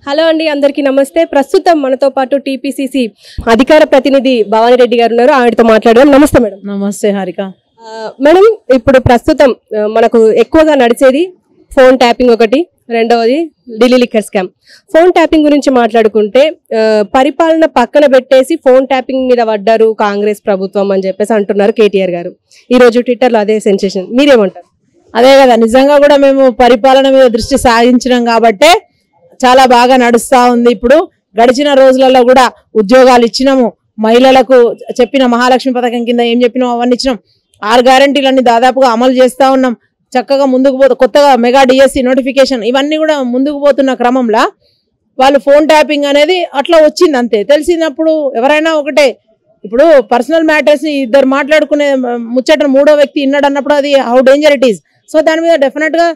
Hello అండి, అందరికీ నమస్తే. ప్రస్తుతం మనతో పాటు టీపీసీసీ అధికార ప్రతినిధి భవానీ రెడ్డి గారు ఉన్నారు. ఆవిడతో మాట్లాడదాం. నమస్తే మేడం. నమస్తే హారిక. మేడం, ఇప్పుడు ప్రస్తుతం మనకు ఎక్కువగా నడిచేది ఫోన్ ట్యాపింగ్ ఒకటి, రెండవది Delhi liquor scam. Phone tapping గురించి మాట్లాడుకుంటే పరిపాలన పక్కన పెట్టేసి ఫోన్ ట్యాపింగ్ మీద పడ్డారు కాంగ్రెస్ ప్రభుత్వం అని చెప్పేసి అంటున్నారు కేటీఆర్ గారు. ఈ రోజు ట్విట్టర్లో అదే సెన్సేషన్. మీరేమంటారు? అదే కదా, నిజంగా కూడా మేము పరిపాలన మీద దృష్టి సాగించినాం కాబట్టే చాలా బాగా నడుస్తూ ఉంది. ఇప్పుడు గడిచిన రోజులలో కూడా ఉద్యోగాలు ఇచ్చినాము, మహిళలకు చెప్పిన మహాలక్ష్మి పథకం కింద ఏం చెప్పినాం అవన్నీ ఇచ్చినాం. 6 గ్యారంటీలన్నీ దాదాపుగా అమలు చేస్తూ ఉన్నాం. చక్కగా ముందుకు కొత్తగా మెగా డిఎస్సి నోటిఫికేషన్ ఇవన్నీ కూడా ముందుకు పోతున్న క్రమంలో వాళ్ళు ఫోన్ ట్యాపింగ్ అనేది అట్లా వచ్చింది. అంతే తెలిసినప్పుడు ఎవరైనా ఒకటే, ఇప్పుడు పర్సనల్ మ్యాటర్స్ని ఇద్దరు మాట్లాడుకునే ముచ్చటను మూడో వ్యక్తి ఇన్నాడు అన్నప్పుడు అది how danger it is. So దాని మీద డెఫినెట్గా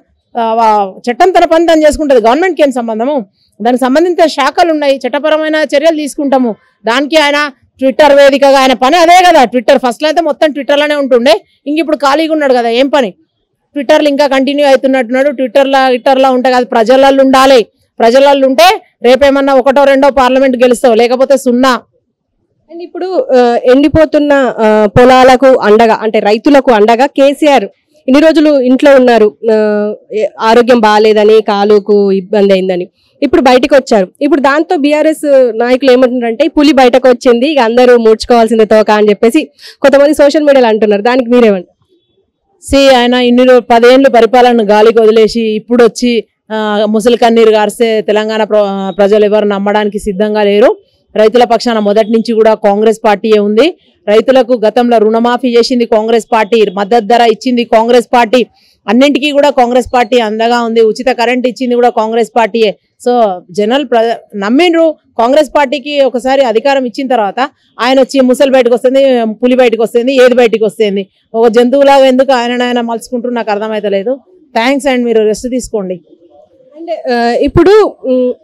చట్టం తన పని తను చేసుకుంటుంది. గవర్నమెంట్కి ఏం సంబంధము? దానికి సంబంధించిన శాఖలు ఉన్నాయి, చట్టపరమైన చర్యలు తీసుకుంటాము. దానికి ఆయన ట్విట్టర్ వేదికగా ఆయన పని అదే కదా. ట్విట్టర్ ఫస్ట్లో అయితే మొత్తం ట్విట్టర్లోనే ఉంటుండే, ఇంక ఇప్పుడు ఖాళీగా ఉన్నాడు కదా, ఏం పని? ట్విట్టర్లో ఇంకా కంటిన్యూ అవుతున్నట్టున్నాడు. ట్విట్టర్లో ఉంటే కాదు, ప్రజలలో ఉండాలి. ప్రజలలో ఉంటే రేపేమన్నా 1, 2 పార్లమెంట్ గెలుస్తావు, లేకపోతే 0. అండ్ ఇప్పుడు ఎండిపోతున్న పొలాలకు అండగా, అంటే రైతులకు అండగా కేసీఆర్ ఇన్ని రోజులు ఇంట్లో ఉన్నారు, ఆరోగ్యం బాగాలేదని, కాలుకు ఇబ్బంది అయిందని. ఇప్పుడు బయటకు వచ్చారు. ఇప్పుడు దాంతో బీఆర్ఎస్ నాయకులు ఏమంటున్నారంటే పులి బయటకు వచ్చింది, ఇక అందరూ మూడ్చుకోవాల్సిందే తోక అని చెప్పేసి కొంతమంది సోషల్ మీడియాలో అంటున్నారు. దానికి మీరేమంటారు? ఆయన 10 ఏళ్ళు పరిపాలన గాలికి వదిలేసి ఇప్పుడు వచ్చి ముసలి కన్నీరు గారిస్తే తెలంగాణ ప్రజలు ఎవరు నమ్మడానికి సిద్ధంగా లేరు. రైతుల పక్షాన మొదటి నుంచి కూడా కాంగ్రెస్ పార్టీయే ఉంది. రైతులకు గతంలో రుణమాఫీ చేసింది కాంగ్రెస్ పార్టీ, మద్దతు ధర ఇచ్చింది కాంగ్రెస్ పార్టీ, అన్నింటికీ కూడా కాంగ్రెస్ పార్టీ అండగా ఉంది. ఉచిత కరెంట్ ఇచ్చింది కూడా కాంగ్రెస్ పార్టీయే. సో జనాలు నమ్మిండ్రు కాంగ్రెస్ పార్టీకి. ఒకసారి అధికారం ఇచ్చిన తర్వాత ఆయన వచ్చి ముసలి బయటకు వస్తుంది, పులి బయటకు వస్తుంది, ఏది బయటకు వస్తుంది? ఒక జంతువులాగా ఎందుకు ఆయన మలుచుకుంటూ నాకు అర్థమైతలేదు. థ్యాంక్స్ అండ్ మీరు రెస్ట్ తీసుకోండి. అంటే ఇప్పుడు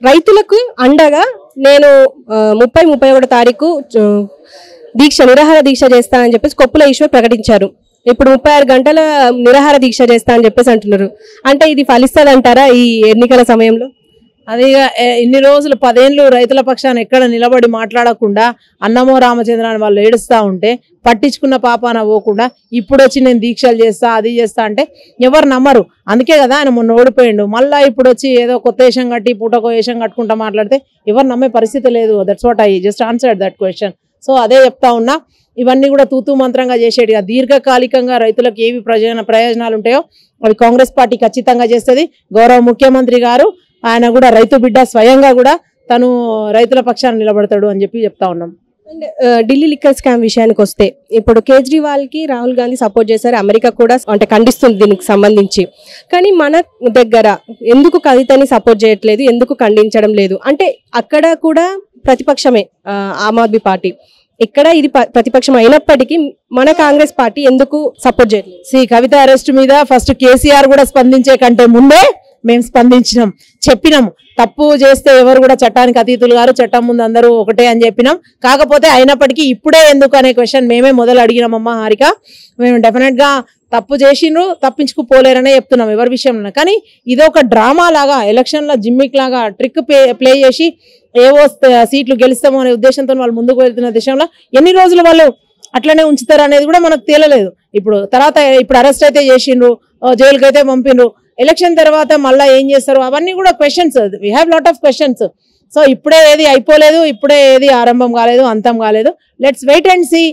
రైతులకు అండగా నేను 30-31 తారీఖు నిరాహార దీక్ష చేస్తా అని చెప్పేసి కొప్పుల ఈశ్వర్ ప్రకటించారు. ఇప్పుడు 36 గంటల నిరాహార దీక్ష చేస్తా అని చెప్పేసి అంటున్నారు. అంటే ఇది ఫలిస్తుంది అంటారా ఈ ఎన్నికల సమయంలో? అది ఇన్ని రోజులు 10 ఏళ్ళు రైతుల పక్షాన ఎక్కడ నిలబడి మాట్లాడకుండా అన్నమో రామచంద్ర అని వాళ్ళు ఏడుస్తూ ఉంటే పట్టించుకున్న పాపాన పోకుండా ఇప్పుడు వచ్చి నేను దీక్షలు చేస్తా, అది చేస్తా అంటే ఎవరు నమ్మరు. అందుకే కదా ఆయన మొన్న ఓడిపోయిండు. మళ్ళీ ఇప్పుడు వచ్చి ఏదో కొత్త వేషం కట్టి పూటకో వేషం కట్టుకుంటా మాట్లాడితే ఎవరు నమ్మే పరిస్థితి లేదు. That's what I just answered that question. So అదే చెప్తా ఉన్నా, ఇవన్నీ కూడా తూతూ మంత్రంగా చేసేటిగా దీర్ఘకాలికంగా రైతులకు ఏవి ప్రయోజనాలు ఉంటాయో అవి కాంగ్రెస్ పార్టీ ఖచ్చితంగా చేస్తుంది. గౌరవ ముఖ్యమంత్రి గారు ఆయన కూడా రైతు బిడ్డ, స్వయంగా కూడా తను రైతుల పక్షాన నిలబడతాడు అని చెప్పి చెప్తా ఉన్నాం. అండ్ ఢిల్లీ లిక్కర్ స్కామ్ విషయానికి వస్తే ఇప్పుడు కేజ్రీవాల్కి రాహుల్ గాంధీ సపోర్ట్ చేశారు, అమెరికా కూడా అంటే ఖండిస్తుంది దీనికి సంబంధించి. కానీ మన దగ్గర ఎందుకు కవితని సపోర్ట్ చేయట్లేదు, ఎందుకు ఖండించడం లేదు? అంటే అక్కడ కూడా ప్రతిపక్షమే ఆమ్ ఆద్మీ పార్టీ, ఇక్కడ ఇది ప్రతిపక్షం అయినప్పటికీ మన కాంగ్రెస్ పార్టీ ఎందుకు సపోర్ట్ చేయట్లేదు? కవిత అరెస్ట్ మీద ఫస్ట్ కేసీఆర్ కూడా స్పందించే కంటే ముందే మేము స్పందించినాం, చెప్పినాం. తప్పు చేస్తే ఎవరు కూడా చట్టానికి అతీతులు గారు, చట్టం ముందు అందరూ ఒకటే అని చెప్పినాం. కాకపోతే అయినప్పటికీ ఇప్పుడే ఎందుకు అనే క్వశ్చన్ మేమే మొదలు అడిగినామమ్మా హారిక. మేము డెఫినెట్గా తప్పు చేసిండ్రు, తప్పించుకుపోలేరనే చెప్తున్నాం ఎవరి విషయంలో. కానీ ఇదొక డ్రామా లాగా, ఎలక్షన్లో జిమ్మిక్ లాగా ట్రిక్ ప్లే చేసి ఏవో సీట్లు గెలుస్తామో అనే ఉద్దేశంతో వాళ్ళు ముందుకు వెళ్తున్న దిశలో ఎన్ని రోజులు వాళ్ళు అట్లనే ఉంచుతారు అనేది కూడా మనకు తేలలేదు. ఇప్పుడు అరెస్ట్ అయితే చేసిండ్రు, జైలుకి అయితే పంపిండ్రు, ఎలక్షన్ తర్వాత మళ్ళీ ఏం చేస్తారు అవన్నీ కూడా questions. We have lot of questions. So ఇప్పుడే ఏది అయిపోలేదు, ఇప్పుడే ఏది ఆరంభం కాలేదు, అంతం కాలేదు. Let's wait and see.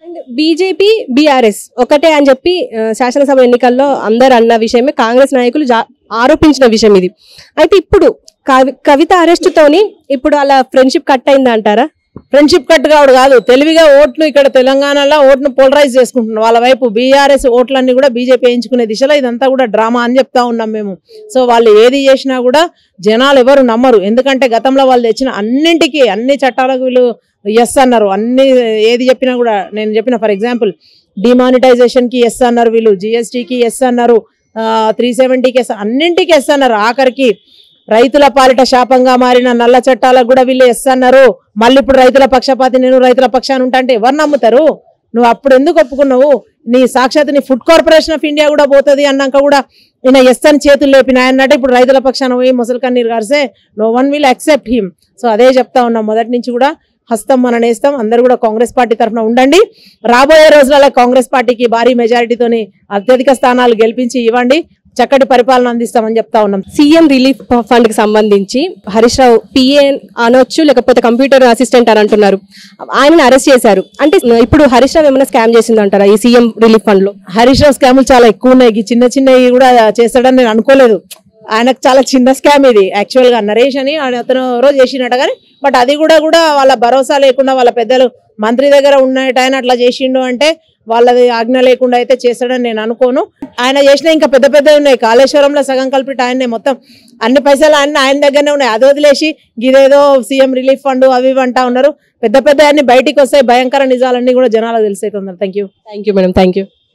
And BJP BRS ఒకటే అని చెప్పి శాసనసభ ఎన్నికల్లో అందరు అన్న విషయమే, కాంగ్రెస్ నాయకులు ఆరోపించిన విషయం ఇది. అయితే ఇప్పుడు కవిత అరెస్టుతోని ఇప్పుడు అలా ఫ్రెండ్షిప్ కట్ అయిందా అంటారా? ఫ్రెండ్షిప్ కట్ కావడు కాదు, తెలివిగా ఓట్లు ఇక్కడ తెలంగాణలో ఓట్ను పోలరైజ్ చేసుకుంటున్నాం. వాళ్ళ వైపు బీఆర్ఎస్ ఓట్లన్నీ కూడా బీజేపీ వేయించుకునే దిశలో ఇదంతా కూడా డ్రామా అని చెప్తా ఉన్నాం మేము. సో వాళ్ళు ఏది చేసినా కూడా జనాలు ఎవరు నమ్మరు. ఎందుకంటే గతంలో వాళ్ళు తెచ్చిన అన్ని చట్టాలకు వీళ్ళు ఎస్ అన్నారు. ఏది చెప్పినా కూడా, నేను చెప్పిన ఫర్ ఎగ్జాంపుల్ డిమానిటైజేషన్కి ఎస్ అన్నారు వీళ్ళు, జిఎస్టీకి ఎస్ అన్నారు, 370కి ఎస్, అన్నింటికి ఎస్ అన్నారు. ఆఖరికి రైతుల పాలిట శాపంగా మారిన నల్ల చట్టాలకు కూడా వీళ్ళు ఎస్ అన్నారు. మళ్ళీ ఇప్పుడు రైతుల పక్షపాతి, నేను రైతుల పక్షాన్ని ఉంటా అంటే ఎవరు నమ్ముతారు? నువ్వు అప్పుడు ఎందుకు ఒప్పుకున్నావు? నీ సాక్షాత్ నీ ఫుడ్ కార్పొరేషన్ ఆఫ్ ఇండియా కూడా పోతుంది అన్నాక కూడా ఈయన ఎస్ అని చేతులు లేపిన అన్నట్టు ఇప్పుడు రైతుల పక్షాన పోయి ముసలి కన్నీరు గారిసే no one will accept him. So అదే చెప్తా ఉన్నాం మొదటి నుంచి కూడా, హస్తం మన నేస్తం. అందరూ కూడా కాంగ్రెస్ పార్టీ తరఫున ఉండండి. రాబోయే రోజులలో కాంగ్రెస్ పార్టీకి భారీ మెజారిటీతోని అత్యధిక స్థానాలు గెలిపించి ఇవ్వండి. చక్కటి పరిపాలన అందిస్తామని చెప్తా ఉన్నాం. సీఎం రిలీఫ్ ఫండ్ కి సంబంధించి హరీష్ రావు పిఏ అనొచ్చు, లేకపోతే కంప్యూటర్ అసిస్టెంట్ అని అంటున్నారు. ఆయనను అరెస్ట్ చేశారు. అంటే ఇప్పుడు హరీష్ రావు ఏమైనా స్కామ్ చేసింది అంటారా ఈ సీఎం రిలీఫ్ ఫండ్ లో? హరీష్ రావు స్కాములు చాలా ఎక్కువ ఉన్నాయి. చిన్న చిన్నవి కూడా చేస్తాడని నేను అనుకోలేదు. ఆయనకు చాలా చిన్న స్కామ్ ఇది. యాక్చువల్ గా నరేష్ అని అతను రోజు చేసినట్ట కానీ, బట్ అది కూడా వాళ్ళ భరోసా లేకుండా వాళ్ళ పెద్దలు మంత్రి దగ్గర ఉన్నట్టు ఆయన అట్లా చేసిండు అంటే వాళ్ళది ఆజ్ఞ లేకుండా అయితే చేస్తాడని నేను అనుకోను. ఆయన చేసిన ఇంకా పెద్ద పెద్దవి ఉన్నాయి. కాళేశ్వరంలో సగం కలిపి ఆయనే మొత్తం అన్ని పైసలు ఆయన దగ్గరనే ఉన్నాయి. అది వదిలేసి ఇదేదో సీఎం రిలీఫ్ ఫండ్ అవి అంటా ఉన్నారు. పెద్ద పెద్ద అన్ని బయటికి వస్తాయి. భయంకర నిజాలన్నీ కూడా జనాలకు తెలిసే తొందర. Thank you madam. Thank you.